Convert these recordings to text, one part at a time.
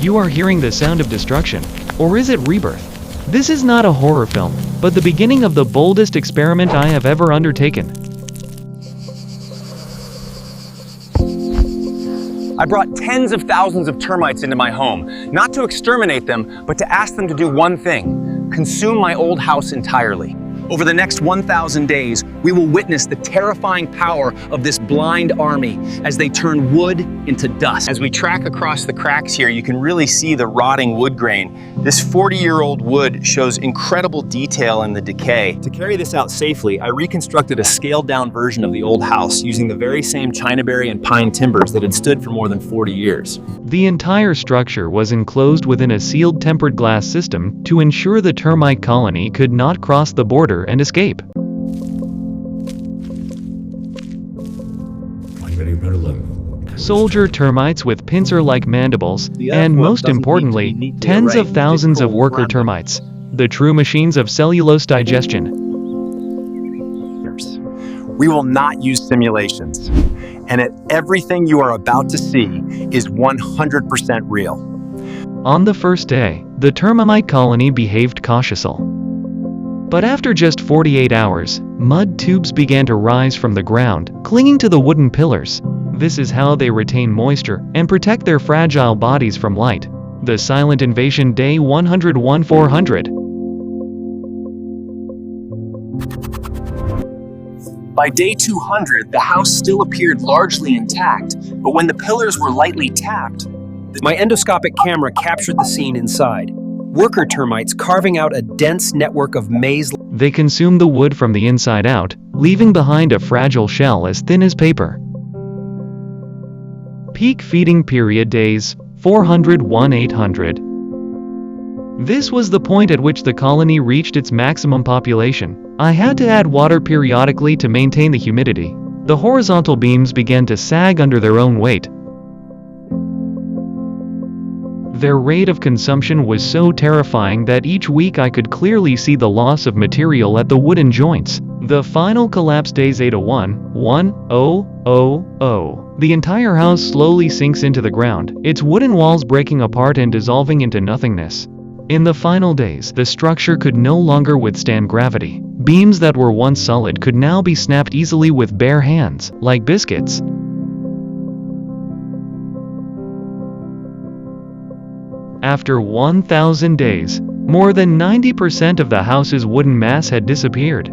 You are hearing the sound of destruction, or is it rebirth? This is not a horror film, but the beginning of the boldest experiment I have ever undertaken. I brought tens of thousands of termites into my home, not to exterminate them, but to ask them to do one thing: consume my old house entirely. Over the next 1,000 days, we will witness the terrifying power of this blind army as they turn wood into dust. As we track across the cracks here, you can really see the rotting wood grain. This 40-year-old wood shows incredible detail in the decay. To carry this out safely, I reconstructed a scaled-down version of the old house using the very same chinaberry and pine timbers that had stood for more than 40 years. The entire structure was enclosed within a sealed tempered glass system to ensure the termite colony could not cross the border and escape. Soldier termites with pincer-like mandibles, and most importantly, tens of thousands of worker termites, the true machines of cellulose digestion. We will not use simulations, and everything you are about to see is 100% real. On the first day, the termite colony behaved cautiously. But after just 48 hours, mud tubes began to rise from the ground, clinging to the wooden pillars. This is how they retain moisture and protect their fragile bodies from light. The silent invasion, day 101-400. By day 200, the house still appeared largely intact, but when the pillars were lightly tapped, my endoscopic camera captured the scene inside. Worker termites carving out a dense network of maze. They consume the wood from the inside out, leaving behind a fragile shell as thin as paper. Peak feeding period, days 401-800. This was the point at which the colony reached its maximum population. I had to add water periodically to maintain the humidity. The horizontal beams began to sag under their own weight. Their rate of consumption was so terrifying that each week I could clearly see the loss of material at the wooden joints. The final collapse, days 801-1000. The entire house slowly sinks into the ground, its wooden walls breaking apart and dissolving into nothingness. In the final days, the structure could no longer withstand gravity. Beams that were once solid could now be snapped easily with bare hands, like biscuits. After 1,000 days, more than 90% of the house's wooden mass had disappeared.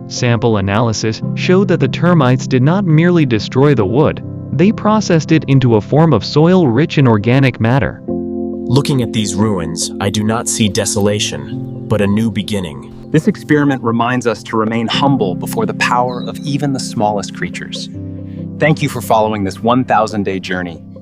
Sample analysis showed that the termites did not merely destroy the wood, they processed it into a form of soil rich in organic matter. Looking at these ruins, I do not see desolation, but a new beginning. This experiment reminds us to remain humble before the power of even the smallest creatures. Thank you for following this 1,000-day journey.